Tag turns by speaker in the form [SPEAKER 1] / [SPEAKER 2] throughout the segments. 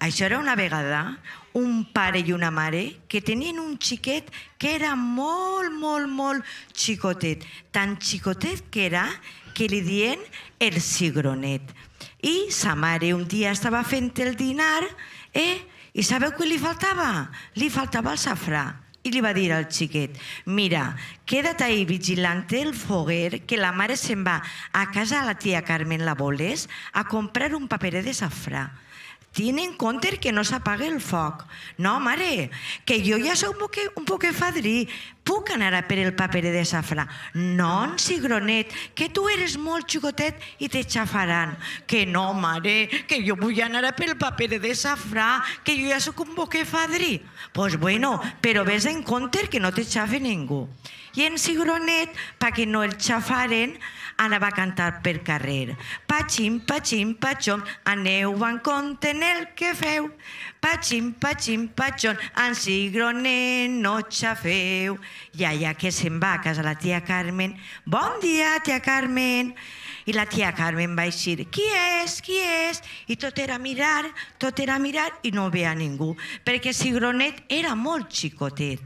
[SPEAKER 1] Això era una vegada un pare i una mare que tenien un xiquet que era molt xicotet. Tan xicotet que era que li dien el cigronet. I sa mare un dia estava fent el dinar i sabeu què li faltava? Li faltava el safrà. I li va dir al xiquet: mira, queda't ahí vigilant el foguer, que la mare se'n va a casa de la tia Carmen la Boles a comprar un paperet de safrà. Tiene en compte que no s'apague el foc. No, mare, que jo ja soc un poc fadrí. Puc anar a per el paperet de safrà? No, cigronet, que tu eres molt xicotet i te xafaran. Que no, mare, que jo vull anar a per el paperet de safrà, que jo ja soc un poc fadrí. Pues bueno, però ves en compte que no te xafe ningú. I en cigronet, perquè no el xafaren, anava a cantar per carrer. Patxim, patxim, patxom, aneu en compte en el que feu. Patxim, patxim, patxom, en cigronet no xafeu. I allà que se'n va a casa la tia Carmen: bon dia, tia Carmen. I la tia Carmen va eixir: qui és, qui és? I tot era mirar i no veia ningú, perquè cigronet era molt xicotet.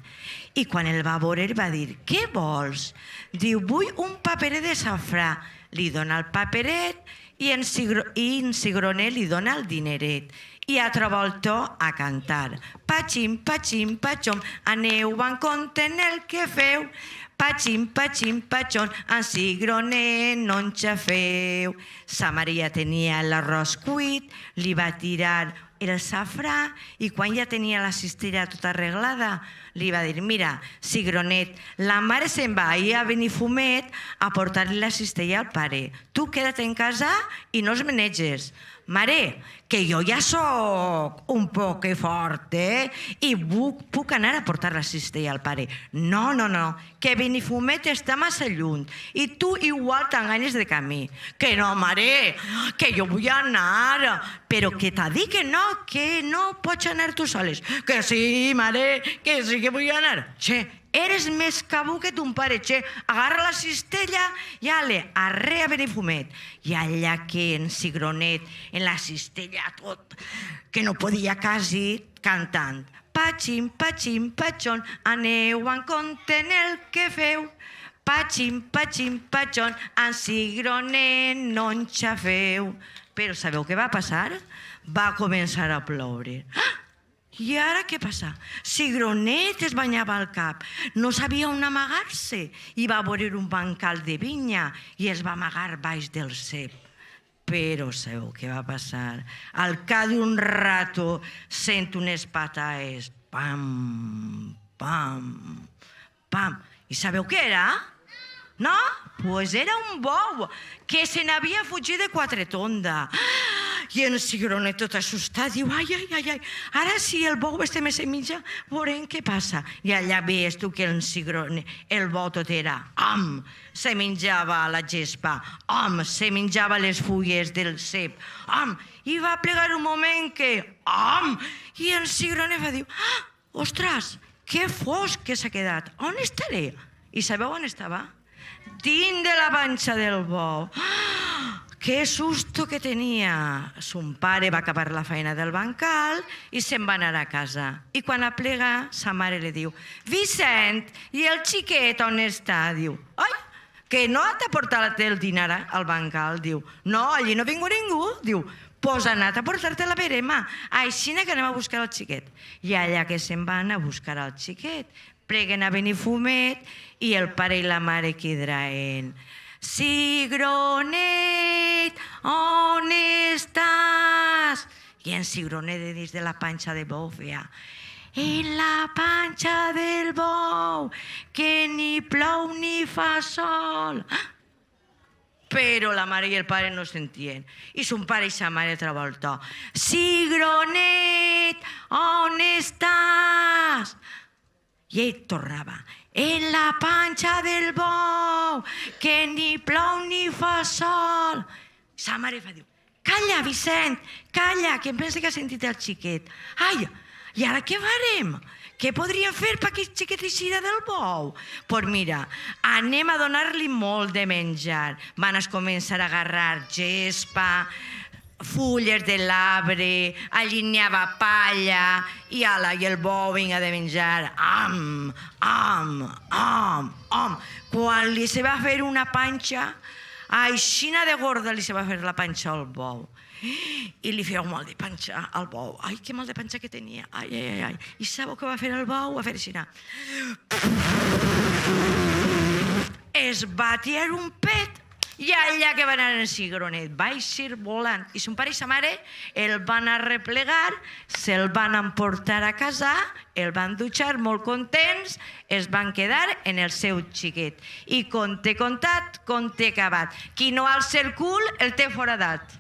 [SPEAKER 1] I quan el va veure va dir: què vols? Diu: vull un paperet de safrà. Li dona el paperet i en cigronet li dona el dineret. I altra volta a cantar: patxim, patxim, patxom, aneu en compte en el que feu. Patxim, patxim, patxom, en cigronet no en xafeu. Sa Maria tenia l'arròs cuit, li va tirar el safrà i quan ja tenia la cistella tota arreglada li va dir: mira, cigronet, la mare se'n va ahir a Benifumet a portar-li la cistella al pare. Tu queda't en casa i no es meneges. Mare, que jo ja soc un poc fort, i puc anar a portar la cistella al pare. No, que Benifumet està massa lluny i tu igual t'enganyes de camí. Que no, mare, que jo vull anar. Però que t'ha dit que no pots anar tu soles. Que sí, mare, que sí que vull anar. Che, eres més cabú que ton pare, che. Agarra la cistella i ale, arre a Benifumet. I allà que en cigronet, en la cistella tot, que no podia quasi, cantant: patxim, patxim, patxon, aneu en compte en el que feu. Patxim, patxim, patxon, en cigronet no en xafeu. Però sabeu què va passar? Va començar a ploure. I ara què passa? Cigronet es banyava al cap, no sabia on amagar-se i va veure un bancal de vinya i es va amagar baix del cep. Però sabeu què va passar? Al cap d'un rato sent unes patades. Pam, pam, pam. I sabeu què era? No? Pues era un bou que se n'havia fugit de Quatretonda. I en cigronet tot assustat diu: ai, ara si el bou este me se menja, veurem què passa. I allà veies tu que el bou tot era se menjava la gespa, se menjava les fulles del cep, i va plegar un moment que i en cigronet va dir: ostres, que fosc que s'ha quedat, on estaré? I sabeu on estava? Dins de la panxa del bou. Que susto que tenia! Son pare va acabar la feina del bancal i se'n va anar a casa. I quan aplega, sa mare li diu: Vicent, i el xiquet on està? Diu: ai, que no t'ha portat el dinar al bancal? Diu: no, allí no ha vingut ningú. Diu: pues ha anat a portar-te la verema. Així que anem a buscar el xiquet. I allà que se'n van a buscar el xiquet, preguen a Benifumet i el pare i la mare quedaran: cigronet, on estàs? I en cigronet de dins de la panxa de bou feia: en la panxa del bou, que ni plou ni fa sol. Però la mare i el pare no sentien. I son pare i sa mare altra volta: cigronet, on estàs? I ell tornava: en la panxa del bou, que ni plou ni fa sol. Sa mare fa: calla, Vicent, calla, que em pensa que ha sentit el xiquet. Ai, i ara què farem? Què podríem fer perquè el xiquet eixira del bou? Pues mira, anem a donar-li molt de menjar. Van començar a agarrar gespa, fulles de l'arbre, allinyava palla i el bou vinga de menjar. Am, am, am, am. Quan li se va fer una panxa, aixina de gorda li se va fer la panxa al bou. I li feu mal de panxa al bou. Ai, que mal de panxa que tenia. Ai, ai, ai. I sabeu què va fer el bou? Va fer així. Es va tirar un pet i allà que va anar en cigronet, va eixir volant. I son pare i sa mare el van arreplegar, se'l van emportar a casa, el van dutxar molt contents, es van quedar en el seu xiquet. I conte contat, conte acabat. Qui no alça el cul, el té foradat.